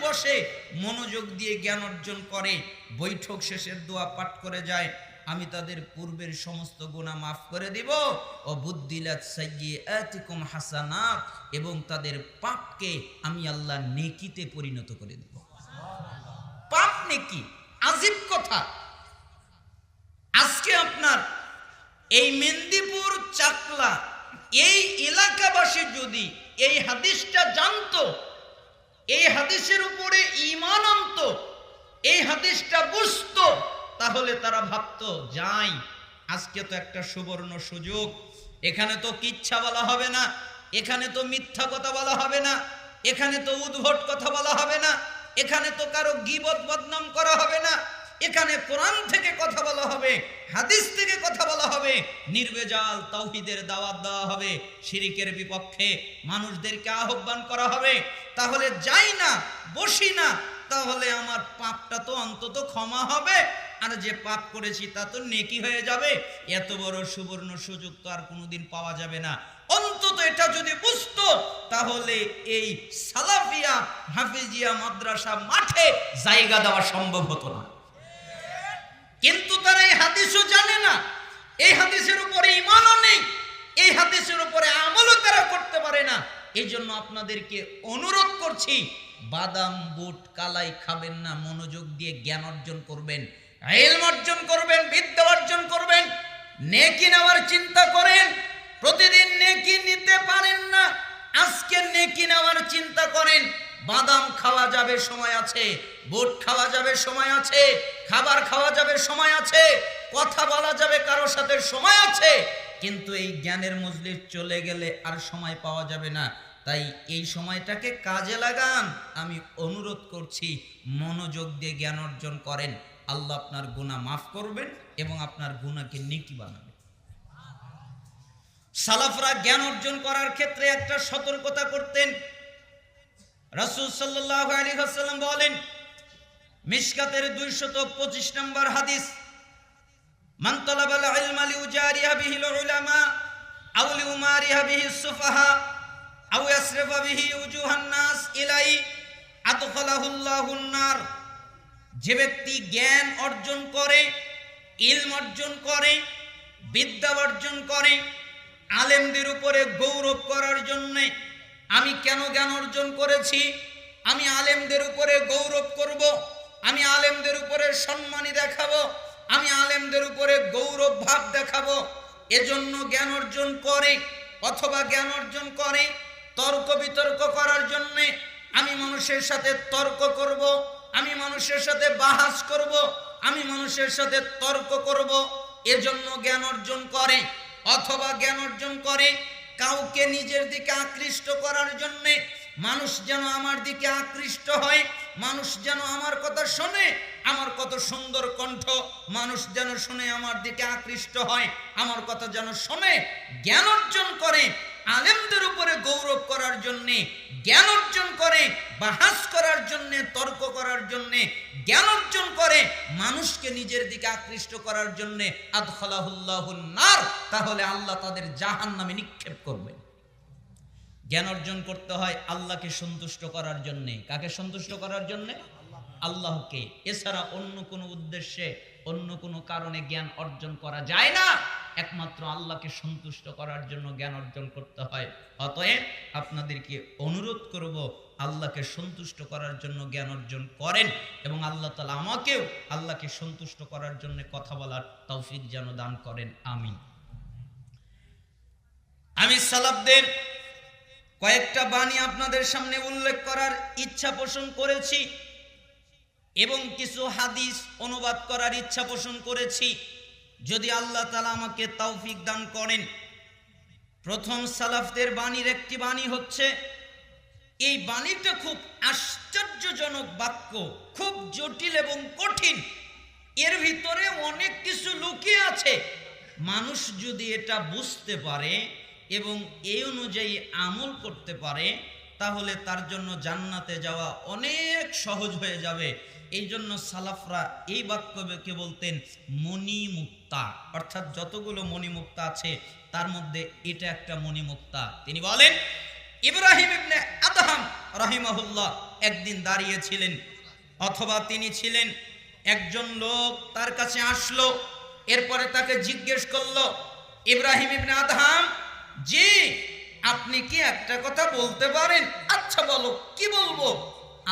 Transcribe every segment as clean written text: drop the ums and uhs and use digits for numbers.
বসে মনোযোগ দিয়ে জ্ঞান অর্জন করে, বৈঠক শেষের দোয়া পাঠ করে যায়, আমি তাদের পূর্বের সমস্ত গুনাহ মাফ করে দিব। ও বুদ্দিলাত সাইয়্যাতিকুম হাসানাত, এবং তাদের পাপকে আমি আল্লাহ নেকিতে পরিণত করে দেব। পাপ নেকি, আজীব কথা। আজকে আপনার এই মেদিনীপুর, চাকলা এই এলাকাবাসী যদি এই হাদিসটা জানতো, এই হাদিসের উপরে ঈমান আনতো, এই হাদিসটা বুঝতো, তাহলে তারা ভাবতো যাই, আজকে তো একটা সুবর্ণ সুযোগ, এখানে তো কিচ্ছা বলা হবে না, এখানে তো মিথ্যা কথা বলা হবে না, এখানে তো উদ্ভট কথা বলা হবে না, এখানে তো কারো গীবত বদনাম করা হবে না, এখানে কোরআন থেকে কথা বলা হবে, হাদিস থেকে কথা বলা হবে, নির্ভেজাল তাওহীদের দাওয়াত দেওয়া হবে, শিরিকের বিপক্ষে মানুষদেরকে আহ্বান করা হবে। তাহলে যাই না, বসি না, তাহলে আমার পাপটা তো অন্তত ক্ষমা হবে, আর যে পাপ করেছি তা তো নেকি হয়ে যাবে। এত বড় সুবর্ণ সুযোগ তো আর কোনোদিন পাওয়া যাবে না। অন্তত এটা যদি বুঝতো, তাহলে এই সালাফিয়া হাফিজিয়া মাদ্রাসা মাঠে জায়গা দেওয়া সম্ভব হতো না। কিন্তু তারা এই হাদিসও জানে না, এই হাদিসের উপরে ঈমানও নেই, এই হাদিসের উপরে আমলও তারা করতে পারে না। এই জন্য আপনাদেরকে অনুরোধ করছি, বাদাম বুট কালাই খাবেন না, মনোযোগ দিয়ে জ্ঞান অর্জন করবেন, ইলম অর্জন করবেন, বিদ্যা অর্জন করবেন, নেকি নেওয়ার চিন্তা করেন। প্রতিদিন নেকি নিতে পারেন না, আজকে নেকি নেওয়ার চিন্তা করেন। বাদাম খাওয়া যাবে, সময় আছে, বুট খাওয়া যাবে, সময় আছে, খাবার খাওয়া যাবে, সময় আছে, কথা বলা যাবে কারোর সাথে, সময় আছে, কিন্তু এই জ্ঞানের মজলিস চলে গেলে আর সময় পাওয়া যাবে না। তাই এই সময়টাকে কাজে লাগান। আমি অনুরোধ করছি, মনোযোগ দিয়ে জ্ঞান অর্জন করেন, আল্লাহ আপনার গুনাহ মাফ করবেন এবং আপনার গুনাহকে নেকি বানাবেন। সালাফরা জ্ঞান অর্জন করার ক্ষেত্রে একটা সতর্কতা করতেন। রাসূল সাল্লাল্লাহু আলাইহি ওয়াসাল্লাম বলেন, মিশকাতের 225 নম্বর হাদিস, মান তালাবাল ইলমা লিউজারিহা বিহিল উলামা আও লিউমারিহা বিহিস সুফাহা আও ইয়াসরিফা বিহি উজুহান নাস ইলাই আদখালাহুল্লাহুন নার। যে ব্যক্তি জ্ঞান অর্জন করে, ইলম অর্জন করে, বিদ্যা অর্জন করে, আলেমদের উপরে গৌরব করার জন্য, আমি কেন জ্ঞান অর্জন করেছি, আমি আলেমদের উপরে গৌরব করব, আমি আলেমদের উপরে সম্মানী দেখাবো, আমি আলেমদের উপরে গৌরব ভাব দেখাবো, এজন্য জ্ঞান অর্জন করে। অথবা জ্ঞান অর্জন করে তর্ক বিতর্ক করার জন্য, আমি মানুষের সাথে তর্ক করব, আমি মানুষের সাথে বাহাস করব, আমি মানুষের সাথে তর্ক করব, এজন্য জ্ঞান অর্জন করে। অথবা জ্ঞান অর্জন করে কাউকে নিজের দিকে আকৃষ্ট করার জন্য, মানুষ যেন আমার দিকে আকৃষ্ট হয়, মানুষ যেন আমার কথা শোনে, আমার কত সুন্দর কণ্ঠ, মানুষ যেন শুনে আমার দিকে আকৃষ্ট হয়, আমার কথা যেন শোনে। জ্ঞান অর্জন করে আলেমদের উপরে গৌরব করার জন্য, জ্ঞান অর্জন করে বাহাস করার জন্য, তর্ক করার জন্য, জ্ঞান অর্জন করে মানুষকে নিজের দিকে আকৃষ্ট করার জন্য, আদখালাহুল্লাহুন নার, তাহলে আল্লাহ তাদের জাহান্নামে নিক্ষেপ করবেন। জ্ঞান অর্জন করতে হয় আল্লাহকে সন্তুষ্ট করার জন্য। কাকে সন্তুষ্ট করার জন্য? আল্লাহকে। এছাড়া অন্য কোনো উদ্দেশ্যে, অন্য কোনো কারণে জ্ঞান অর্জন করা যায় না। একমাত্র আল্লাহকে সন্তুষ্ট করার জন্য জ্ঞান অর্জন করতে হয়। অতএব আপনাদেরকে অনুরোধ করব, আল্লাহকে সন্তুষ্ট করার জন্য জ্ঞান অর্জন করেন, এবং আল্লাহ তাআলা আমাকেও আল্লাহকে সন্তুষ্ট করার জন্য কথা বলার তৌফিক যেন দান করেন, আমিন। আমি সালাফদের কয়েকটা বাণী আপনাদের সামনে উল্লেখ করার ইচ্ছা পোষণ করেছি এবং কিছু হাদিস অনুবাদ করার ইচ্ছা পোষণ করেছি, যদি আল্লাহ তাআলা আমাকে তৌফিক দান করেন। প্রথম সালাফদের বাণীর একটি বাণী হচ্ছে, এই বাণীটা খুব আশ্চর্যজনক বাক্য, খুব জটিল এবং কঠিন, এর ভিতরে অনেক কিছু লুকিয়ে আছে। মানুষ যদি এটা বুঝতে পারে এবং এই অনুযায়ী আমল করতে পারে, তাহলে তার জন্য জান্নাতে যাওয়া অনেক সহজ হয়ে যাবে। এই জন্য সালাফরা এই বাক্যকে বলতেন মণিমুক্তা, অর্থাৎ যতগুলো মণিমুক্তা আছে তার মধ্যে এটা একটা মণিমুক্তা। তিনি বলেন, ইব্রাহিম ইবনে আদহাম রাহিমাহুল্লাহ একদিন দাঁড়িয়েছিলেন, অথবা তিনি ছিলেন, একজন লোক তার কাছে আসলো, এরপরে তাকে জিজ্ঞেস করলো, ইব্রাহিম ইবনে আদহাম, জি আপনি কি একটা কথা বলতে পারেন? আচ্ছা বলো, কি বলবো?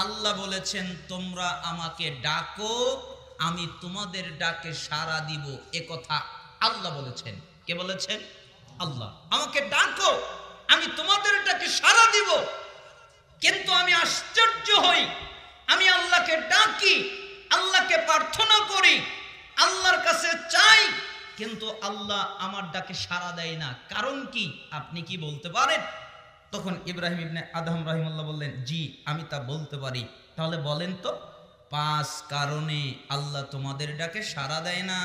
আল্লাহ বলেছেন তোমরা আমাকে ডাকো, আমি তোমাদের ডাকে সাড়া দিব। এ কথা আল্লাহ বলেছেন। কে বলেছেন? আল্লাহ। আমাকে ডাকো, আমি তোমাদের ডাকে সাড়া দিব। কিন্তু আমি আশ্চর্য হই, আমি আল্লাহকে ডাকি, আল্লাহকে প্রার্থনা করি, আল্লাহর কাছে চাই, কিন্তু আল্লাহ আমার ডাকে সাড়া দেয় না। কারণ কি? আপনি কি বলতে পারেন? তখন ইব্রাহিম ইবনে আদহাম রাহিমাহুল্লাহ বললেন, জি আমি তা বলতে পারি। তাহলে বলেন তো, 5 কারণে আল্লাহ তোমাদের ডাকে সাড়া দেয় না।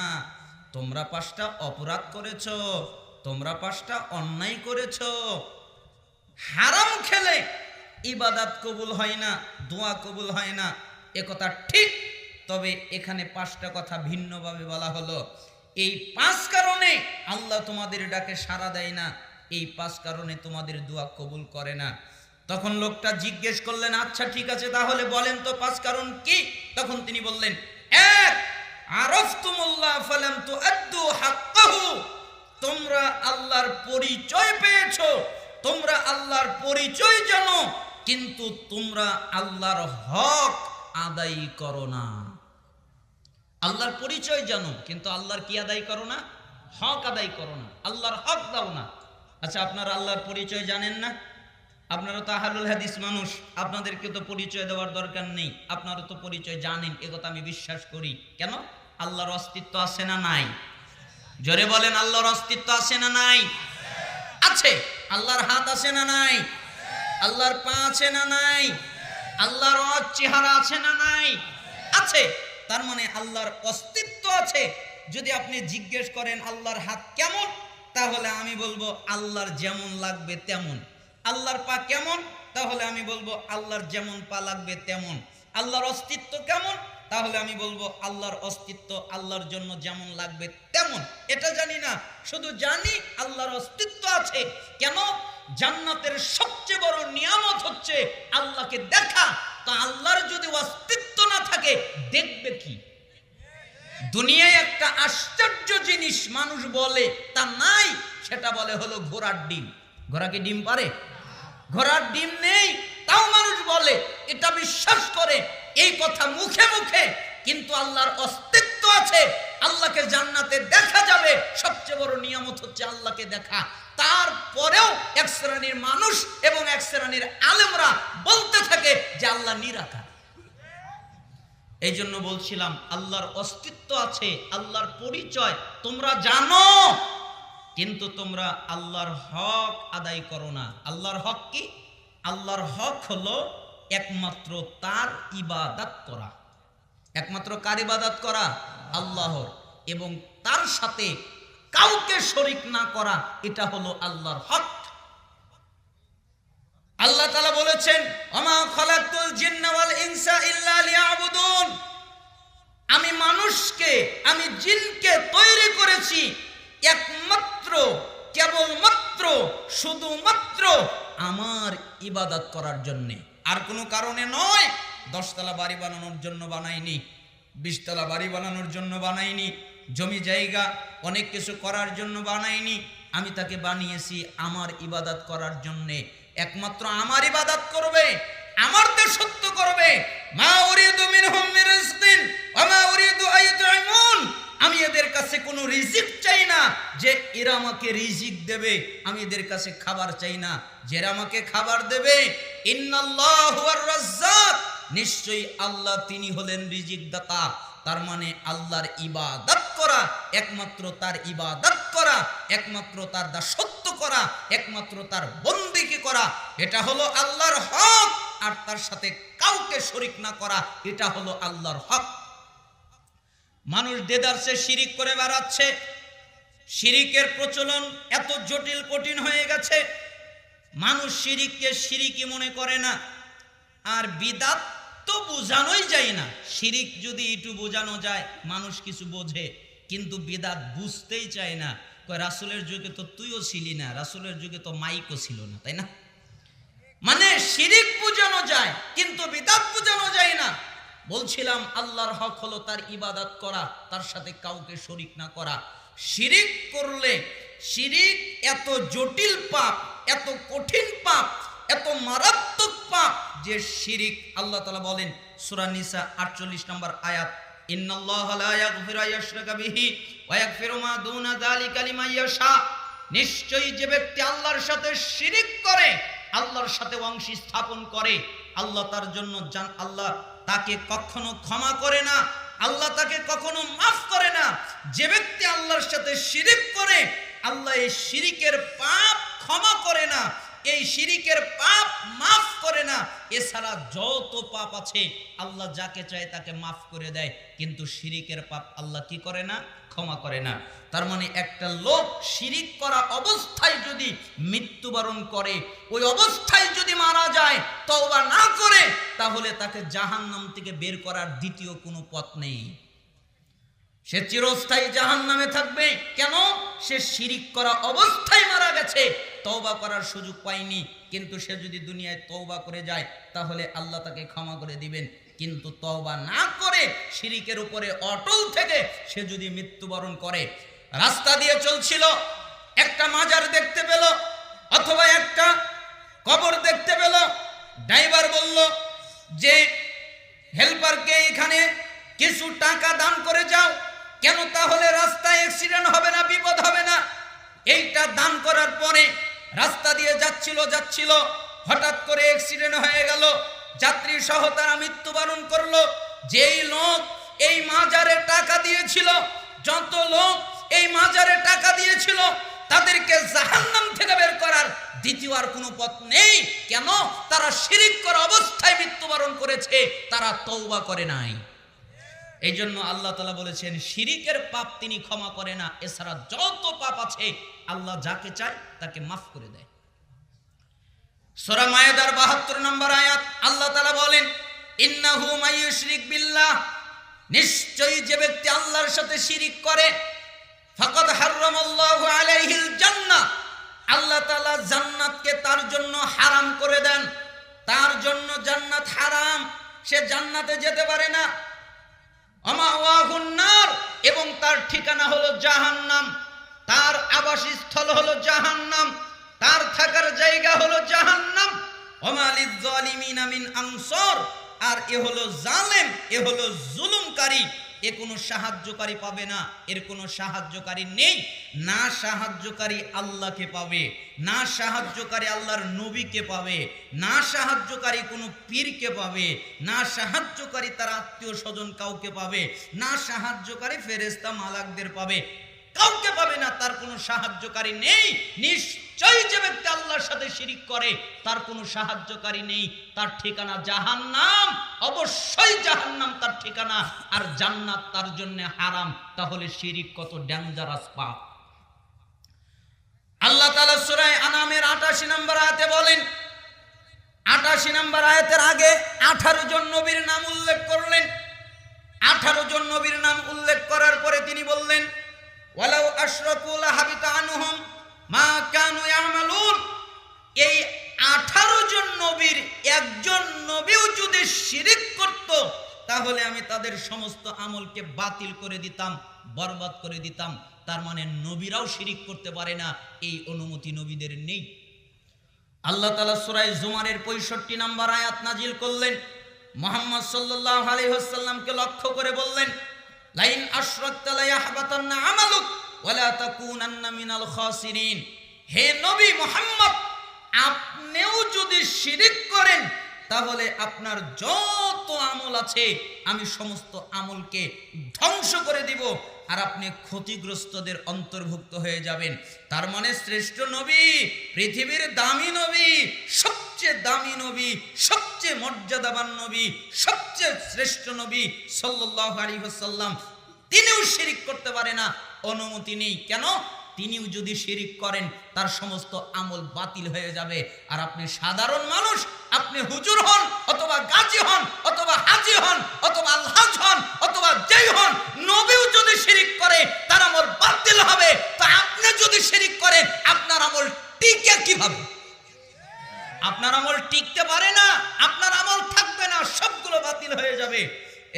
তোমরা 5টা অপরাধ করেছো, তোমরা 5টা অন্যায় করেছো। হারাম খেলে ইবাদত কবুল হয় না, দোয়া কবুল হয় না, এ কথা ঠিক। তবে এখানে 5টা কথা ভিন্নভাবে বলা হলো। এই 5 কারণে আল্লাহ তোমাদের ডাকে সাড়া দেয় না, এই 5 কারণে তোমাদের দোয়া কবুল করে না। তখন লোকটা জিজ্ঞেস করলেন, আচ্ছা ঠিক আছে তাহলে বলেন তো 5 কারণ কি? তখন তিনি বললেন, 1 আরাফতুমুল্লাহ ফালাম তুআদ্দু হাক্কাহু, তোমরা আল্লাহর পরিচয় পেয়েছো, তোমরা আল্লাহর পরিচয় জানো, কিন্তু তোমরা আল্লাহর হক আদায় করো না। আল্লাহর পরিচয় জানো, কিন্তু আল্লাহর কি আদায় করো না? হক আদায় করো না, আল্লাহর হক দাও না। আচ্ছা আপনারা আল্লাহর পরিচয় জানেন না? আপনারা তো আহলুল হাদিস মানুষ, আপনাদেরকে তো পরিচয় দেওয়ার দরকার নেই, আপনারা তো পরিচয় জানেন, একথা আমি বিশ্বাস করি। কেন? আল্লাহর অস্তিত্ব আছে না নাই? জোরে বলেন, আল্লাহর অস্তিত্ব আছে না নাই? আছে। আল্লাহর হাত আছে না নাই? আল্লাহর পা আছে না নাই? আল্লাহর চেহারা আছে না নাই? আছে। তার মানে আল্লাহর অস্তিত্ব আছে। যদি আপনি জিজ্ঞেস করেন আল্লাহর হাত কেমন, তাহলে আমি বলবো আল্লাহর যেমন লাগবে তেমন। আল্লাহর পা কেমন, তাহলে আমি বলবো আল্লাহর যেমন পা লাগবে তেমন। আল্লাহর অস্তিত্ব কেমন, তাহলে আমি বলবো আল্লাহর অস্তিত্ব আল্লাহর জন্য যেমন লাগবে তেমন। এটা জানি না, শুধু জানি আল্লাহর অস্তিত্ব আছে। কেন? জান্নাতের সবচেয়ে বড় নিয়ামত হচ্ছে আল্লাহকে দেখা। তো আল্লাহর যদি অস্তিত্ব না থাকে, দেখবে কি? দুনিয়ায় একটা আশ্চর্য জিনিস মানুষ বলে তা নাই, সেটা বলে হলো ঘোড়ার ডিম। ঘোড়া কি ডিম পারে? ঘোড়ার ডিম নেই, তাও মানুষ বলে, এটা বিশ্বাস করে, এই কথা মুখে মুখে। কিন্তু আল্লাহর অস্তিত্ব আছে, আল্লাহকে জান্নাতে দেখা যাবে। সবচেয়ে বড় নিয়ামত হচ্ছে আল্লাহকে দেখা। তারপরেও এক শ্রেণীর মানুষ এবং এক শ্রেণীর আলেমরা বলতে থাকে যে আল্লাহ নিরাকার। এই জন্য বলছিলাম আল্লাহর অস্তিত্ব আছে, আল্লাহর পরিচয় তোমরা জানো, কিন্তু তোমরা আল্লাহর হক আদায় করো না। আল্লাহর হক কি? আল্লাহর হক হলো একমাত্র তার ইবাদত করা। একমাত্র কার ইবাদত করা? আল্লাহর। এবং তার সাথে কাউকে শরীক না করা, এটা হলো আল্লাহর হক। আল্লাহ তাআলা বলেছেন, ওমা খালাকতুল জিন্না ওয়াল ইনসা ইল্লা লিয়াবুদুন, আমি মানুষকে, আমি জিনকে তৈরি করেছি একমাত্র, কেবলমাত্র, শুধুমাত্র আমার ইবাদত করার জন্যে, আর কোনো কারণে নয়। 10 তলা বাড়ি বানানোর জন্য বানাইনি, 20 তলা বাড়ি বানানোর জন্য বানাইনি, জমি জায়গা অনেক কিছু করার জন্য বানাইনি। আমি তাকে বানিয়েছি আমার ইবাদত করার জন্যে। একমাত্র আমার ইবাদত করবে, আমার দাসত্ব করবে। মা উরিদু মিনহুম মিন রিজকিন ওয়া মা উরিদু আইয়ুতঈমুন, আমি এদের কাছে কোনো রিজিক চাই না যে এরা আমাকে রিজিক দেবে, আমি এদের কাছে খাবার চাই না যে এরা আমাকে খাবার দেবে। ইন্নাল্লাহু আর রাজ্জাক, নিশ্চয়ই আল্লাহ তিনি হলেন রিজিক দাতা। তার মানে আল্লাহর ইবাদত করা, একমাত্র তার ইবাদত করা, একমাত্র তার দাসত্ব করা, একমাত্র তার বন্দেগী করা, এটা হলো আল্লাহর হক। আর তার সাথে কাউকে শরীক না করা, এটা হলো আল্লাহর হক। মানুষ দেদারসে শিরিক করে বেড়াচ্ছে। শিরিকের প্রচলন এত জটিল কঠিন হয়ে গেছে, মানুষ শিরিককে শিরিকই মনে করে না। আর বিদাত তো বোঝানোই যায় না। শিরিক যদি একটু বোঝানো যায় মানুষ কিছু বোঝে, কিন্তু বিদাত বুঝতেই চায় না। কয় রাসূলের যুগে তো তুইও ছিলি না, রাসূলের যুগে তো মাইকও ছিল না, তাই না? মানে শিরিক বুঝানো যায় কিন্তু বিদআত বুঝানো যায় না। বলছিলাম আল্লাহর হক হলো তার ইবাদত করা, তার সাথে কাউকে শরীক না করা। শিরিক করলে, শিরিক এত জটিল পাপ, এত কঠিন পাপ, এত মারাত্মক পাপ যে শিরিক আল্লাহ তাআলা বলেন সূরা নিসা 48 নম্বর আয়াত, ইন্নাল্লাহা লা ইয়াগফিরু আইয়ুশরাকা বিহি ওয়া ইয়াগফিরু মা দুনা যালিকা লিমান ইয়াশা। নিশ্চয়ই যে ব্যক্তি আল্লাহর সাথে শিরিক করে, আল্লাহর সাথে অংশ স্থাপন করে, আল্লাহ তার জন্য আল্লাহ তাকে কখনো ক্ষমা করে না, আল্লাহ তাকে কখনো মাফ করে না। যে ব্যক্তি আল্লাহর সাথে শিরিক করে, আল্লাহ এই শিরিকের পাপ ক্ষমা করে না, এই শিরিকের পাপ মাফ করে না। এছাড়া যত পাপ আছে আল্লাহ যাকে চায় তাকে মাফ করে দেয়, কিন্তু শিরিকের পাপ আল্লাহ কি করে না? ক্ষমা করে না। তার মানে একটা লোক শিরিক করা অবস্থায় যদি মৃত্যুবরণ করে, ওই অবস্থায় যদি মারা যায়, তওবা না করে, তাহলে তাকে জাহান্নাম থেকে বের করার দ্বিতীয় কোনো পথ নেই। সে চিরস্থায়ী জাহান্নামে থাকবে। কেন? সে শিরিক করা অবস্থায় মারা গেছে, তওবা করার সুযোগ পায়নি। কিন্তু সে যদি দুনিয়ায় তওবা করে যায়, তাহলে আল্লাহ তাকে ক্ষমা করে দিবেন। কিন্তু তওবা না করে শিরিকের উপরে অটল থেকে সে যদি মৃত্যুবরণ করে, রাস্তা দিয়ে চলছিল, একটা মাজার দেখতে পেল অথবা একটা কবর দেখতে পেল, ড্রাইভার বলল যে হেল্পারকে এখানে কিছু টাকা দান করে যাও। কেন? তাহলে রাস্তায় অ্যাক্সিডেন্ট হবে না, বিপদ হবে না। এইটা দান করার পরে রাস্তা দিয়ে যাচ্ছিল, হঠাৎ করে অ্যাক্সিডেন্ট হয়ে গেল, যাত্রী সহ তারা মৃত্যুবরণ করলো। যেই লোক এই মাজারে টাকা দিয়েছিল, যত লোক এই মাজারে টাকা দিয়েছিল, তাদেরকে জাহান্নাম থেকে বের করার দ্বিতীয় আর কোনো পথ নেই। কেন? তারা শিরিক করা অবস্থায় মৃত্যুবরণ করেছে, তারা তওবা করে নাই। এই জন্য আল্লাহ তাআলা বলেছেন শিরিকের পাপ তিনি ক্ষমা করে না, এছাড়া যত পাপ আছে আল্লাহ যাকে চায় তাকে মাফ করে দেয়। সূরা মায়েদার 72 নম্বর আয়াত আল্লাহ তাআলা বলেন, ইন্নাহু মাইয়ুশরিক বিল্লাহ, নিশ্চয়ই যে ব্যক্তি আল্লাহর সাথে শিরিক করে, ফাকাদ হারামাল্লাহু আলাইহিল জান্নাহ, আল্লাহ তাআলা জান্নাতকে তার জন্য হারাম করে দেন। তার জন্য জান্নাত হারাম, সে জান্নাতে যেতে পারে না। আমাওয়াহুন নার, এবং তার ঠিকানা হলো জাহান্নাম, তার আবাসস্থল হলো জাহান্নাম, তার থাকার জায়গা হলো জাহান্নাম। ওয়া লিয যালিমিনা মিন আনসার, আর এ হলো জালেম, এ হলো জুলুমকারী, এ কোনো সাহায্যকারী পাবে না, এর কোনো সাহায্যকারী নেই। না সাহায্যকারী আল্লাহকে পাবে, না সাহায্যকারী আল্লাহর নবীকে পাবে, না সাহায্যকারী কোনো পীরকে পাবে, না সাহায্যকারী তার আত্মীয় স্বজন কাউকে পাবে, না সাহায্যকারী ফেরেশতা মালাকদের পাবে, কাউকে পাবে না। তার কোনো সাহায্যকারী নেই। নিশ্চয়ই যে ব্যক্তি আল্লাহর সাথে শিরিক করে, তার কোনো সাহায্যকারী নেই, তার ঠিকানা জাহান্নাম, অবশ্যই জাহান্নাম তার ঠিকানা, আর জান্নাত তার জন্য হারাম। তাহলে শিরিক কত ডেঞ্জারাস পাপ। আল্লাহ তাআলা সূরা আনামের 88 নম্বর আয়াতে বলেন, 88 নম্বর আয়াতের আগে 18 জন নবীর নাম উল্লেখ করলেন। 18 জন নবীর নাম উল্লেখ করার পরে তিনি বললেন, ওয়ালাউ আশরাকু লাহাবিতা আনহুম মা কানু ইয়ামালুন। এই 18 জন নবীর একজন নবীও যদি শিরিক করত, তাহলে আমি তাদের সমস্ত আমলকে বাতিল করে দিতাম, বরবাদ করে দিতাম। তার মানে নবীরাও শিরিক করতে পারে না, এই অনুমতি নবীদের নেই। আল্লাহ তাআলা সূরা জুমারের 65 নম্বর আয়াত নাজিল করলেন, মুহাম্মদ সাল্লাল্লাহু আলাইহি ওয়াসাল্লামকে লক্ষ্য করে বললেন, লাইন আশরাকতা লা ইয়াহবাতান্না আমালুক ওয়া লা তাকুনান্না মিনাল খাসিরিন। হে নবী মুহাম্মদ, আপনিও যদি শিরিক করেন, তাহলে আপনার যত আমল আছে আমি সমস্ত আমলকে ধ্বংস করে দিব, আর আপনি ক্ষতিগ্রস্তদের অন্তর্ভুক্ত হয়ে যাবেন। তার মানে শ্রেষ্ঠ নবী, পৃথিবীর দামি নবী, সবচেয়ে দামি নবী, সবচেয়ে মর্যাদাবান নবী, সবচেয়ে শ্রেষ্ঠ নবী সাল্লাল্লাহু আলাইহি ওয়াসাল্লাম, তিনিও শিরিক করতে পারে না, অনুমতি নেই। কেন? তিনিও যদি শিরিক করেন, তার সমস্ত আমল বাতিল হয়ে যাবে। আর আপনি সাধারণ মানুষ, আপনি হুজুর হন অথবা গাজী হন অথবা হাজী হন অথবা আলহাজ হন অথবা যেই হন, নবীও যদি শিরিক করে তার আমল বাতিল হবে। তো আপনি যদি শিরিক করেন, আপনার আমল টিকে কিভাবে? আপনার আমল টিকে হয়ে যাবে।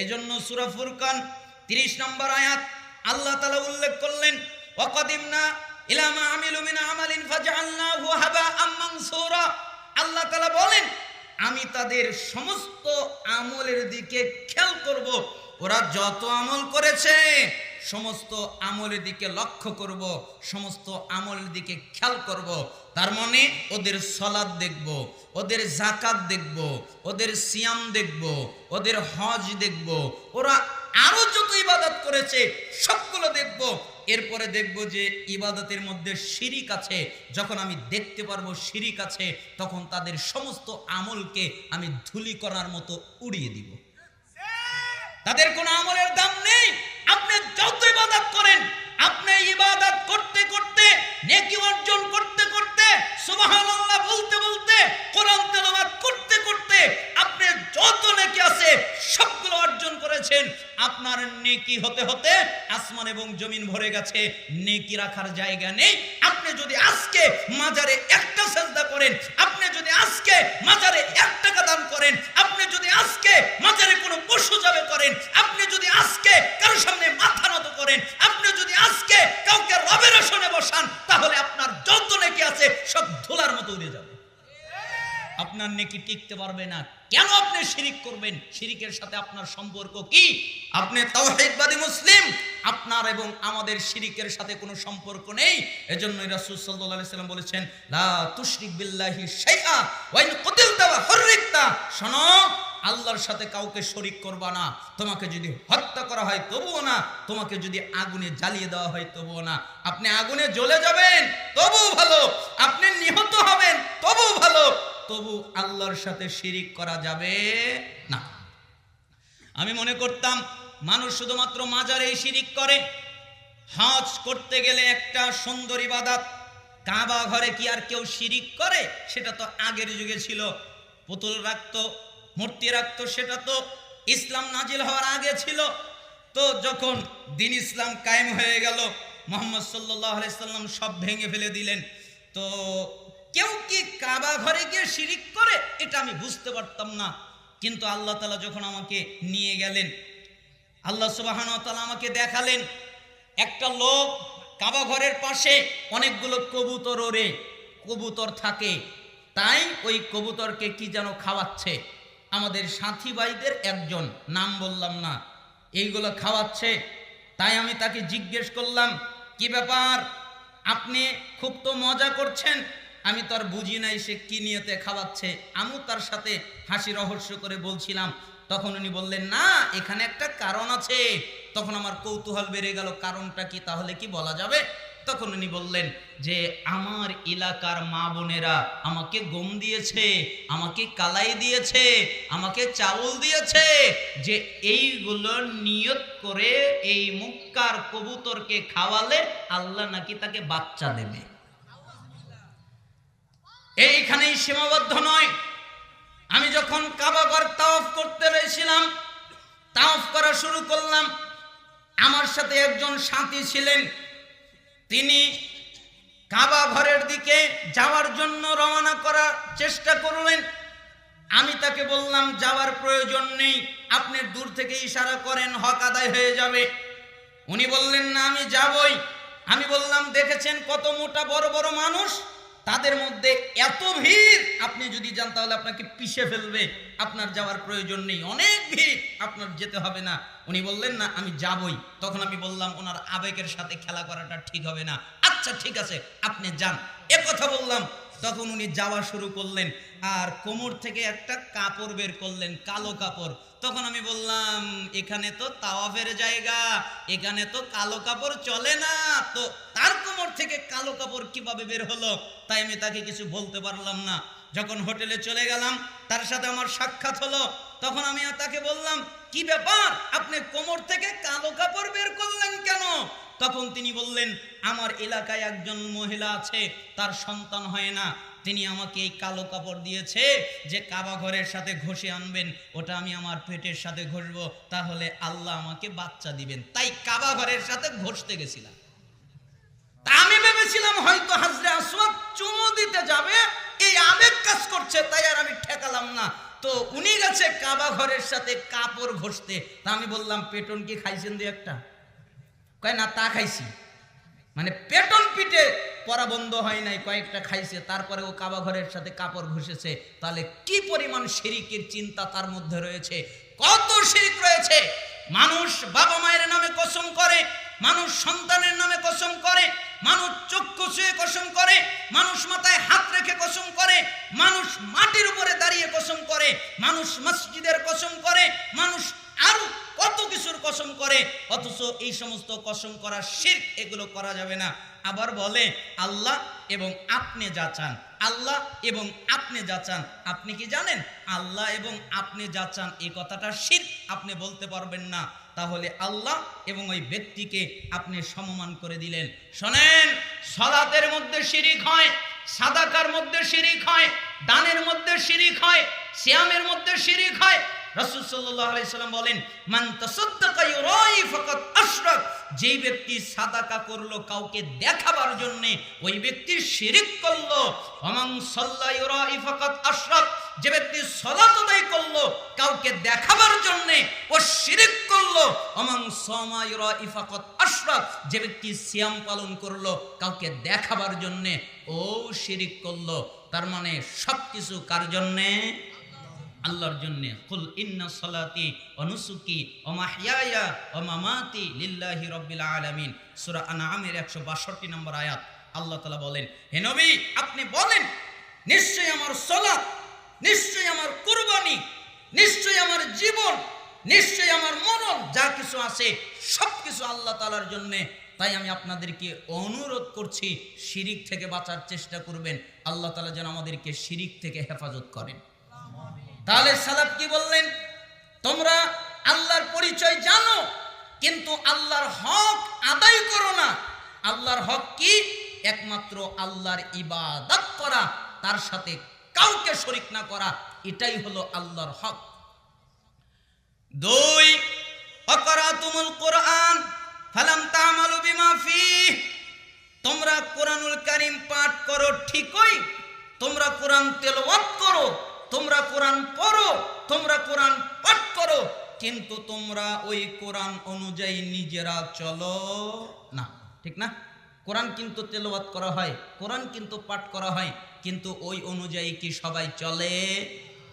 এজন্য সূরা ফুরকান 30 নম্বর আয়াত আল্লাহ তাআলা উল্লেখ করলেন, ওয়াকাদিমনা ইলা মা আমিলু মিন আমালিন ফাজআলনাহু হাবাআম মানসুরা। আল্লাহ তাআলা বলেন, আমি তাদের সমস্ত আমলের দিকে খেয়াল করব। ওরা যত আমল করেছে সমস্ত আমলের দিকে লক্ষ্য করব, সমস্ত আমলের দিকে খেয়াল করব। তার মানে ওদের সালাত দেখব, ওদের যাকাত দেখব, ওদের সিয়াম দেখব, ওদের হজ দেখব, ওরা আরো যত ইবাদত করেছে সবগুলো দেখব। এরপরে দেখব যে ইবাদতের মধ্যে শিরিক আছে। যখন আমি দেখতে পারবো শিরিক আছে, তখন তাদের সমস্ত আমলকে আমি ধুলি করার মতো উড়িয়ে দিব। তাদের কোনো আমলের দাম নেই। আপনি যত ইবাদত করেন, আপনি ইবাদত করতে করতে, নেকি অর্জন করতে করতে, সুবহানাল্লাহ বলতে বলতে, কোরআন তেলাওয়াত করতে করতে আপনি যত নেকি আছে সবগুলো অর্জন করেছেন। আপনার নেকি হতে হতে আসমান এবং জমিন ভরে গেছে, নেকি রাখার জায়গা নেই। আপনি যদি আজকে মাজারে একটা সিজদা করেন, আপনি যদি আজকে মাজারে 1 টাকা দান করেন, আপনি যদি আজকে মাজারে কোনো পশু জবে করেন, আপনি যদি আজকে কারো সামনে মাথা নত করেন, আপনি যদি আজকে কাউকে রবের আসনে বসান, তাহলে আপনার যত নেকি আছে সব ধুলার মতো উড়ে যাবে। আপনার নেকি টিকতে পারবে না। কেন আপনি শিরিক করবেন? শিরিকের সাথে আপনার সম্পর্ক কি? আপনি তাওহীদবাদী মুসলিম, আপনার এবং আমাদের শিরিকের সাথে কোনো সম্পর্ক নেই। এজন্যই রাসূল সাল্লাল্লাহু আলাইহি সাল্লাম বলেছেন, লা তুশরিক বিল্লাহি শাইআ ওয়া ইন কুতিলতা ওয়া হুররিকতা। শোনো, আল্লাহর সাথে কাউকে শরীক করবা না। তোমাকে যদি হত্যা করা হয় তবুও না, তোমাকে যদি আগুনে জ্বালিয়ে দেওয়া হয় তবুও না। আপনি আগুনে জ্বলে যাবেন তবুও ভালো, আপনি নিহত হবেন তবুও ভালো, তবু আল্লাহর সাথে শিরিক করা যাবে না। আমি মনে করতাম মানুষ শুধুমাত্র মাজারেই শিরিক করে। হজ করতে গেলে একটা সুন্দর ইবাদত। কাবা ঘরে কি আর কেউ শিরিক করে? সেটা তো আগের যুগে ছিল, পুতুল রাখতো, মূর্তি রাখতো। সেটা তো ইসলাম নাজিল হওয়ার আগে ছিল। তো যখন দ্বীন ইসলাম কায়েম হয়ে গেল, মুহাম্মদ সাল্লাল্লাহু আলাইহি সাল্লাম সব ভেঙে ফেলে দিলেন। তো কেউ কি কাবা ঘরে গিয়ে শিরিক করে এটা আমি বুঝতে পারতাম না। কিন্তু আল্লাহ তাআলা যখন আমাকে নিয়ে গেলেন, আল্লাহ সুবহানাহু ওয়া তাআলা আমাকে দেখালেন একটা লোক কাবা ঘরের পাশে অনেকগুলো কবুতর ওড়ে, কবুতর থাকে, তাই ওই কবুতরকে কি যেন খাওয়াচ্ছে। আমাদের সাথী ভাইদের একজন, নাম বললাম না, এইগুলো খাওয়াচ্ছে। তাই আমি তাকে জিজ্ঞেস করলাম, কি ব্যাপার, আপনি খুব তো মজা করছেন। আমি তো আর বুঝি নাই সে কি নিয়তে খাওয়াচ্ছে। আমি তার সাথে হাসি রহস্য করে বলছিলাম। তখন উনি বললেন, না, এখানে একটা কারণ আছে। তখন আমার কৌতূহল বেড়ে গেল, কারণটা কি, তাহলে কি বলা যাবে? তখন উনি বললেন যে আমার এলাকার মা বোনেরা আমাকে গম দিয়েছে, আমাকে কালাই দিয়েছে, আমাকে চাউল দিয়েছে, যে এইগুলো নিয়ত করে এই মক্কার কবুতরকে খাওয়ালে আল্লাহ নাকি তাকে বাচ্চা দেবে। এইখানেই সীমাবদ্ধ নয়। আমি যখন কাবা ঘর তাওয়াফ করতে রয়েছিলাম, তাওয়াফ করা শুরু করলাম, আমার সাথে একজন সাথী ছিলেন। তিনি কাবা ঘরের দিকে যাওয়ার জন্য রওনা করার চেষ্টা করলেন। আমি তাকে বললাম, যাওয়ার প্রয়োজন নেই, আপনি দূর থেকে ইশারা করেন, হক আদায় হয়ে যাবে। উনি বললেন, না, আমি যাবই। আমি বললাম, দেখেছেন কত মোটা বড় বড় মানুষ, তাদের মধ্যে এত ভিড়, আপনি যদি যান তাহলে আপনাকে পিষে ফেলবে, আপনার যাওয়ার প্রয়োজন নেই, অনেক ভিড়, আপনার যেতে হবে না। উনি বললেন, না, আমি যাবই। তখন আমি বললাম, ওনার আবেগের সাথে খেলা করাটা ঠিক হবে না। আচ্ছা ঠিক আছে, আপনি যান, এ কথা বললাম। তখন উনি যাওয়া শুরু করলেন, আর কোমর থেকে একটা কাপড় বের করলেন, কালো কাপড়। তখন আমি বললাম, এখানে তো তাওয়াফের জায়গা, এখানে তো কালো কাপড় চলে না। তো তার কোমর থেকে কালো কাপড় কিভাবে বের হলো? তাই আমি তাকে কিছু বলতে পারলাম না। যখন হোটেলে চলে গেলাম, তার সাথে আমার সাক্ষাৎ হলো। তখন আমি তাকে বললাম, কি ব্যাপার, আপনি কোমর থেকে কালো কাপড় বের করলেন কেন? তখন তিনি বললেন, আমার এলাকায় একজন মহিলা আছে, তার সন্তান হয় না, তিনি আমাকে এই কালো কাপড় দিয়েছে যে কাবা ঘরের সাথে ঘষে আনবেন, ওটা আমি আমার পেটের সাথে ঘষবো, তাহলে আল্লাহ আমাকে বাচ্চা দিবেন। তাই কাবা ঘরের সাথে ঘষতে গেছিলাম। তা আমি ভেবেছিলাম হয়তো হাজরে আসওয়াদ চুমু দিতে যাবে, এই আবেগ কাজ করছে, তাই আর আমি ঠেকালাম না। তো উনি গেছে কাবা ঘরের সাথে কাপড় ঘষতে। তা আমি বললাম পেটন কি খাইছেন দুই একটা? কয় না, তা খাইছি। মানে পেটন পিঠে পরা বন্ধ হয় নাই, কয়েকটা খাইছে, তারপরে ও কাবা ঘরের সাথে কাপড় ঘষেছে। তাহলে কি পরিমাণ শিরিকের চিন্তা তার মধ্যে রয়েছে, কত শিরিক রয়েছে। মানুষ বাবা মায়ের নামে কসম করে, মানুষ সন্তানের নামে কসম করে, মানুষ চক্ষু ছুঁয়ে কসম করে, মানুষ মাথায় হাত রেখে কসম করে, মানুষ মাটির উপরে দাঁড়িয়ে কসম করে, মানুষ মসজিদের কসম করে, মানুষ আরো কত কিছুর কসম করে। অথচ এই সমস্ত কসম করা শিরক, এগুলো করা যাবে না। আবার বলে আল্লাহ এবং আপনি যা চান, আল্লাহ এবং আপনি যা চান। আপনি কি জানেন আল্লাহ এবং আপনি যা চান এই কথাটা শিরক আপনি বলতে পারবেন না। তাহলে আল্লাহ এবং ওই ব্যক্তিকে আপনি সমমান করে দিলেন। শোনেন, সালাতের মধ্যে শিরিক হয়, সাদাকার মধ্যে শিরিক হয়, দানের মধ্যে শিরিক হয়, সিয়ামের মধ্যে শিরিক হয়। রাসূল সাল্লাল্লাহু আলাইহি সাল্লাম বলেন, মান তাসাদদাকা ইউরাই ফাকাত আশরাক। যেই ব্যক্তি সাদাকা করলো কাউকে দেখাবার জন্য, ওই ব্যক্তি শিরিক করলো। ওমান সাল্লা ইউরাই ফাকাত আশরাক। যে ব্যক্তি সালাত আদায় করলো কাউকে দেখাবার জন্য, ও শিরিক করলো। ওমান সামা ইউরাই ফাকাত আশরাক। যে ব্যক্তি সিয়াম পালন করলো কাউকে দেখাবার জন্য, ও শিরিক করলো। তার মানে সবকিছু কার জন্য? আল্লাহর জন্য। কুল ইন্না সালাতি ওয়া নুসুকি ওয়া মাহইয়ায়া ওয়া মামাতি লিল্লাহি রাব্বিল আলামিন। সূরা আনআমের 162 নম্বর আয়াত। আল্লাহ তাআলা বলেন, হে নবী আপনি বলেন, নিশ্চয়ই আমার সালাত, নিশ্চয়ই আমার কুরবানি, নিশ্চয়ই আমার জীবন, নিশ্চয়ই আমার মরণ, যা কিছু আছে সবকিছু আল্লাহ তাআলার জন্য। তাই আমি আপনাদেরকে অনুরোধ করছি, শিরিক থেকে বাঁচার চেষ্টা করবেন। আল্লাহ তাআলা যেন আমাদেরকে শিরিক থেকে হেফাজত করেন। তাহলে সালাফ কি বললেন? তোমরা আল্লাহর পরিচয় জানো, কিন্তু আল্লাহর হক আদায় করো না। আল্লাহর হক কি? একমাত্র আল্লাহর ইবাদত করা, তার সাথে কাউকে শরীক না করা, এটাই হলো আল্লাহর হক। 2, আকারাতুমুল কোরআন ফালাম তা'মালু বিমা ফীহ। তোমরা কোরআনুল কারীম পাঠ করো ঠিকই, তোমরা কোরআন তেলাওয়াত করো, তোমরা কোরআন পড়ো, তোমরা কোরআন পাঠ করো, কিন্তু তোমরা ওই কোরআন অনুযায়ী নিজেরা চলো না। ঠিক না? কোরআন কিন্তু তেলাওয়াত করা হয়, কোরআন কিন্তু পাঠ করা হয়, কিন্তু ওই অনুযায়ী কি সবাই চলে?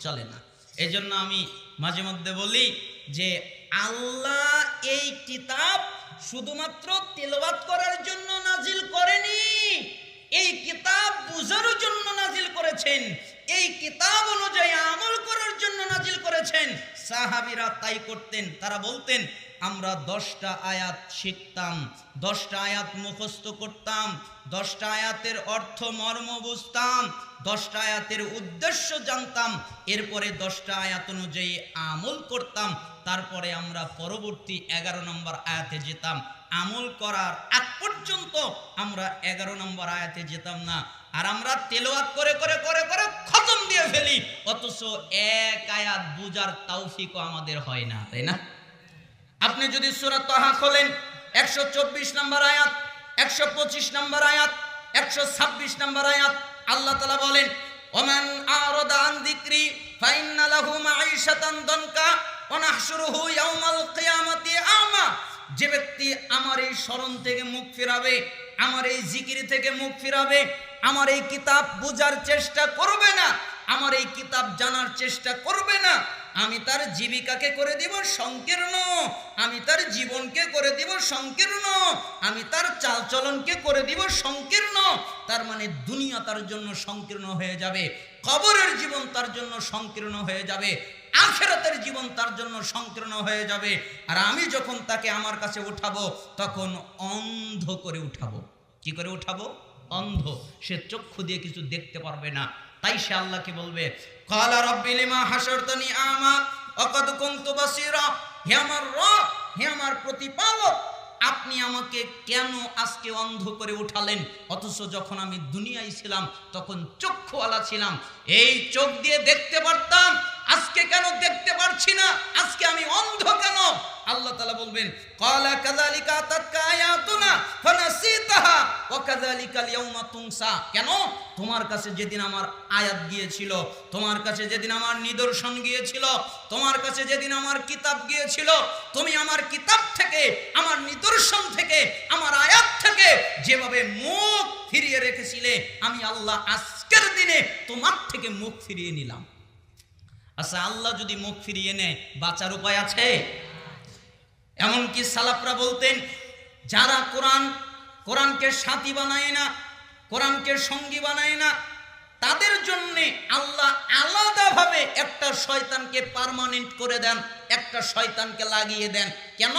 চলে না। এজন্য আমি মাঝে মধ্যে বলি যে আল্লাহ এই কিতাব শুধুমাত্র তেলাওয়াত করার জন্য নাজিল করেনি, এই কিতাব বুঝার জন্য নাজিল করেছেন, এই কিতাব অনুযায়ী আমল করার জন্য নাজিল করেছেন। সাহাবীরা তাই করতেন। তারা বলতেন, আমরা 10টা আয়াত শিখতাম, 10টা আয়াত মুখস্থ করতাম, 10টা আয়াতের অর্থ মর্ম বুঝতাম, 10টা আয়াতের উদ্দেশ্য জানতাম, এরপরে 10টা আয়াত অনুযায়ী আমল করতাম, তারপরে আমরা পরবর্তী 11 নম্বর আয়াতে যেতাম। আমল করার আগ পর্যন্ত আমরা 11 নম্বর আয়াতে যেতাম না। আর আমরা তেলাওয়াত করে করে করে করে খতম দিয়ে ফেলি, অথচ এক আয়াত বুঝার তৌফিকও আমাদের হয় না, তাই না? আপনি যদি সূরা তাহা খোলেন, 124 নম্বর আয়াত, 125 নম্বর আয়াত, 126 নম্বর আয়াত, আল্লাহ তাআলা বলেন, ওমান আরাদা আন যিকরি ফাইন্না লাহু মাঈশাতান দানকা ওয়া নাহশুরুহু ইয়াওমাল কিয়ামাতি আমা। যে ব্যক্তি আমার এই স্মরণ থেকে মুখ ফিরাবে, আমার এই জিকির থেকে মুখ ফিরাবে, আমার এই কিতাব বোঝার চেষ্টা করবে না, আমার এই কিতাব জানার চেষ্টা করবে না, আমি তার জীবিকাকে করে দিব সংকীর্ণ, আমি তার জীবনকে করে দিব সংকীর্ণ, আমি তার চালচলনকে করে দিব সংকীর্ণ। তার মানে দুনিয়া তার জন্য সংকীর্ণ হয়ে যাবে, কবরের জীবন তার জন্য সংকীর্ণ হয়ে যাবে, আখিরাতের জীবন তার জন্য সংকীর্ণ হয়ে যাবে। আর আমি যখন তাকে আমার কাছে উঠাবো, তখন অন্ধ করে উঠাবো। কি করে উঠাবো? অন্ধ। সে চক্ষু দিয়ে কিছু দেখতে পারবে না। তাই সে আল্লাহকে বলবে, ক্বালা রাব্বি লিমা হাশারতানি আমা ওয়া ক্বাদ কুনতু বাসীরা। হে আমার রব, হে আমার প্রতিপালক, আপনি আমাকে কেন আজকে অন্ধ করে উঠালেন? অথচ যখন আমি দুনিয়ায় ছিলাম তখন চক্ষুওয়ালা ছিলাম, এই চোখ দিয়ে দেখতে পারতাম, আজকে কেন দেখতে পারছি না? আজকে আমি অন্ধ কেন? আল্লাহ তাআলা বলবেন ক্বালা কাযালিকা আতাতকা আয়াতুনা ফানাসিতাহা ওয়া কাযালিকাল ইয়াউমা তুনসা। কেন? তোমার কাছে যেদিন আমার আয়াত গিয়েছিল, তোমার কাছে যেদিন আমার নিদর্শন গিয়েছিল, তোমার কাছে যেদিন আমার কিতাব গিয়েছিল, তুমি আমার কিতাব থেকে, আমার নিদর্শন থেকে, আমার আয়াত থেকে যেভাবে মুখ ফিরিয়ে রেখেছিলে, আমি আল্লাহ আজকের দিনে তোমার থেকে মুখ ফিরিয়ে নিলাম। আচ্ছা, আল্লাহ যদি মুখ ফিরিয়ে নেয় বাঁচার উপায় আছে? এমনকি সালাফরা বলতেন, যারা কোরআনকে সাথী বানায় না, কোরআনকে সঙ্গী বানায় না, তাদের জন্য আল্লাহ আলাদাভাবে একটা শয়তানকে পার্মানেন্ট করে দেন, একটা শয়তানকে লাগিয়ে দেন। কেন?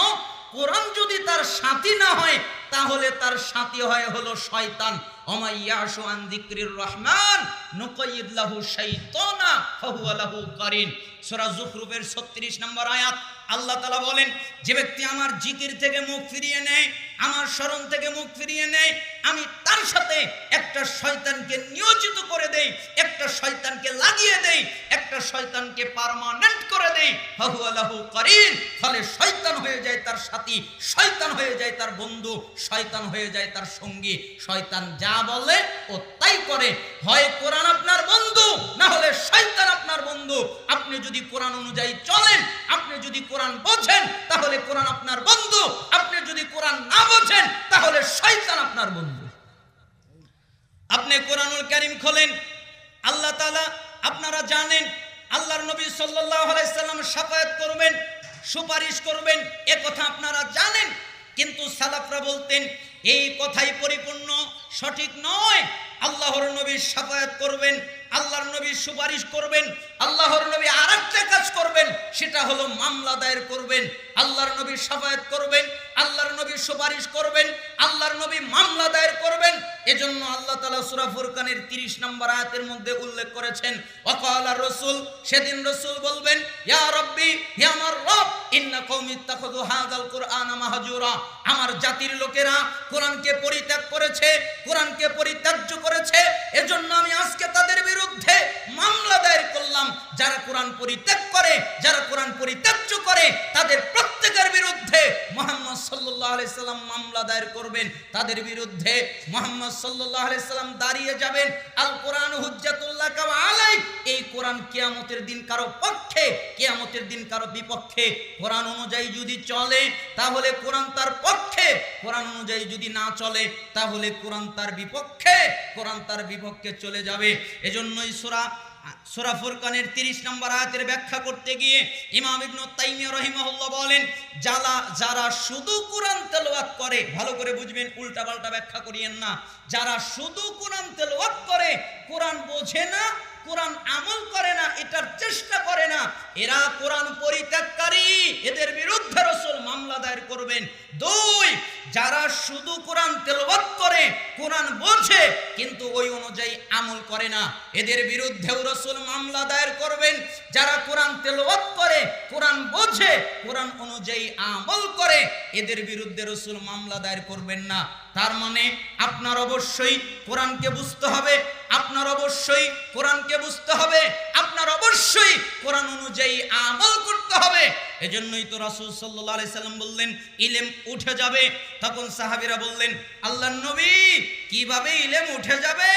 কোরআন যদি তার সাথী না হয় তাহলে তার সাথী হলো শয়তান। ওমাইয়াশু আন যিকরির রহমান নুকাইয়িদ লাহু শাইতানা ফাহুয়া লাহু কারিন। সূরা যুখরুফের 36 নম্বর আয়াত। আল্লাহ তাআলা বলেন, যে ব্যক্তি আমার জিকির থেকে মুখ ফিরিয়ে নেয়, আমার স্মরণ থেকে মুখ ফিরিয়ে নেয়, আমি তার সাথে একটা শয়তানকে নিয়োজিত করে দেই, একটা শয়তানকে লাগিয়ে দেই, একটা শয়তানকে পার্মানেন্ট করে দেই। ফাহুয়া লাহু কারিন। ফলে শয়তান হয়ে যায় তার সাথী, শয়তান হয়ে যায় তার বন্ধু, শয়তান হয়ে যায় তার সঙ্গী। শয়তান যা বলে ও তাই করে। হয় কোরআন আপনার বন্ধু, না হলে শয়তান আপনার বন্ধু। আপনি যদি কোরআন অনুযায়ী চলেন, আপনি যদি কোরআন বোঝেন, তাহলে কোরআন আপনার বন্ধু। আপনি যদি কোরআন না বোঝেন, তাহলে শয়তান আপনার বন্ধু। আপনি কোরআনুল কারীম খোলেন, আল্লাহ তাআলা, আপনারা জানেন আল্লাহর নবী সাল্লাল্লাহু আলাইহি সাল্লাম শাফায়াত করবেন, সুপারিশ করবেন, এ কথা আপনারা জানেন। কিন্তু সালাফরা বলতেন এই কথাই পরিপূর্ণ সঠিক নয়। আল্লাহর নবী শাফায়াত করবেন, আল্লাহর নবী সুপারিশ করবেন, আল্লাহর নবী আরেকটা কাজ করবেন, সেটা হলো মামলা দায়ের করবেন। আল্লাহর নবী শাফায়াত করবেন, আল্লাহর নবী সুপারিশ করবেন, আল্লাহর নবী মামলা দায়ের করবেন। এজন্য আল্লাহ তাআলা সূরা ফুরকানের 30 নম্বর আয়াতের মধ্যে উল্লেখ করেছেন, ওয়াকালা রাসূল, সেদিন রাসূল বলবেন, ইয়া রাব্বি, হে আমার রব, ইন্না কওমি ইত্তাখাযু হাযাল কুরআনা মাহজুরা। আমার জাতির লোকেরা কোরআনকে পরিত্যাগ করেছে, কোরআনকে পরিত্যাজ্য করেছে, এজন্য আমি আজকে তাদের বিরুদ্ধে মামলা দায়ের করলাম। যারা কোরআন পরিত্যাগ করে, যারা কোরআন পরিত্যাজ্য করে, তাদের প্রত্যেকের বিরুদ্ধে মুহাম্মদ সাল্লাল্লাহু আলাইহি সাল্লাম মামলা দায়ের করবেন। তাদের বিরুদ্ধে মুহাম্মদ সাল্লাল্লাহু আলাইহি সাল্লাম দাঁড়িয়ে যাবেন। আল কোরআন হুজ্জাতুল লাকা ওয়া আলাইক। এই কোরআন কিয়ামতের দিন কারো পক্ষে, কিয়ামতের দিন কারো বিপক্ষে। কোরআন অনুযায়ী যদি চলে তাহলে কোরআন তার পক্ষে, কোরআন অনুযায়ী যদি না চলে তাহলে কোরআন তার বিপক্ষে, কোরআন তার বিপক্ষে চলে যাবে। এজন্যই সূরা ফুরকানের 30 নম্বর আয়াতের ব্যাখ্যা করতে গিয়ে ইমাম ইবনে তাইমিয়া রাহিমাহুল্লাহ বলেন, যারা শুধু কোরআন তেলাওয়াত করে, ভালো করে বুঝবেন, উল্টাপাল্টা ব্যাখ্যা করিয়েন না। যারা শুধু কোরআন তেলাওয়াত করে, কোরআন বোঝে না, কোরআন আমল করে না, এটার চেষ্টা করে না, এরা কোরআন পরিত্যাগকারী, এদের বিরুদ্ধে রাসূল মামলা দায়ের করবেন। 2, যারা শুধু কোরআন তেলাওয়াত করে, কোরআন বোঝে কিন্তু ওই অনুযায়ী আমল করে না, এদের বিরুদ্ধেও রাসূল মামলা দায়ের করবেন। যারা কোরআন তেলাওয়াত করে, কোরআন বোঝে, কোরআন অনুযায়ী আমল করে, এদের বিরুদ্ধে রাসূল মামলা দায়ের করবেন না। তার মানে আপনার অবশ্যই কোরআনকে বুঝতে হবে, আপনার অবশ্যই কোরআনকে বুঝতে হবে, আপনার অবশ্যই কোরআন অনুযায়ী আমল করতে হবে। এজন্যই তো রাসূল সাল্লাল্লাহু আলাইহি সাল্লাম বললেন ইলম উঠে যাবে। তখন সাহাবীরা বললেন, আল্লাহর নবী, কিভাবে ইলম উঠে যাবে?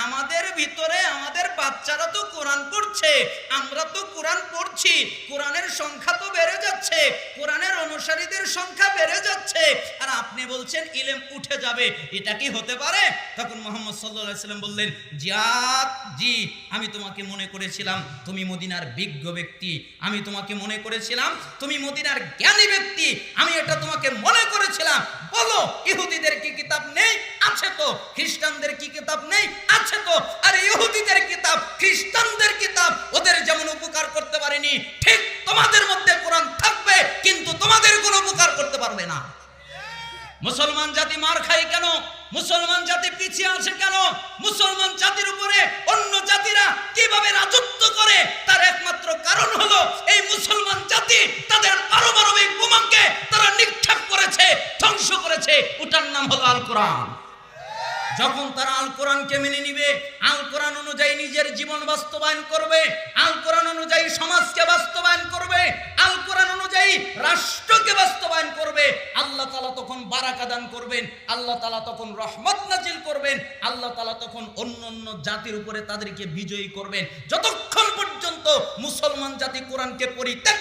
আমাদের ভিতরে আমাদের বাচ্চারা তো কোরআন পড়ছে, আমরা তো কোরআন পড়ছি, কোরআনের সংখ্যা তো বেড়ে যাচ্ছে, কোরআনের অনুসারীদের সংখ্যা বেড়ে যাচ্ছে, আর আপনি বলছেন ইলম উঠে যাবে, এটা কি হতে পারে? তখন মুহাম্মদ সাল্লাল্লাহু আলাইহি সাল্লাম বললেন, জি, আমি তোমাকে মনে করেছিলাম তুমি মদিনার বিজ্ঞ ব্যক্তি, আমি তোমাকে মনে করেছিলাম তুমি মদিনার জ্ঞানী ব্যক্তি, আমি এটা তোমাকে মনে করেছিলাম। বলো, ইহুদিদের কি কিতাব নেই? আছে তো। খ্রিস্টানদের কি কিতাব নেই? আছে তো। আর ইহুদিদের কিতাব, খ্রিস্টানদের কিতাব ওদের যেমন উপকার করতে পারেনি, ঠিক তোমাদের মধ্যে কোরআন থাকবে কিন্তু তোমাদের কোনো উপকার করতে পারবে না। মুসলমান জাতি মার খায় কেন? মুসলমান জাতি পিছিয়ে আছে কেন? মুসলমান জাতির উপরে অন্য জাতিরা কিভাবে রাজত্ব করে, তার একমাত্র কারণ হলো এই মুসলমান জাতি তাদের পারমাণবিক বোমাকে তারা নিক্ষেপ করেছে, ধ্বংস করেছে। ওটার নাম হলো আল কোরআন। যখন তারা আল কোরআনকে মেনে নিবে, আল কোরআন অনুযায়ী নিজের জীবন বাস্তবায়ন করবে, আল কোরআন অনুযায়ী সমাজকে বাস্তবায়ন করবে, আল কোরআন অনুযায়ী রাষ্ট্রকে বাস্তবায়ন বারাকা দান করবেন, আল্লাহ তাআলা তখন রহমত নাজিল করবেন, আল্লাহ তাআলা তখন অন্য জাতির উপরে তাদেরকে বিজয়ী করবেন। যতক্ষণ পর্যন্ত মুসলমান জাতি কোরআনকে পরিত্যাগ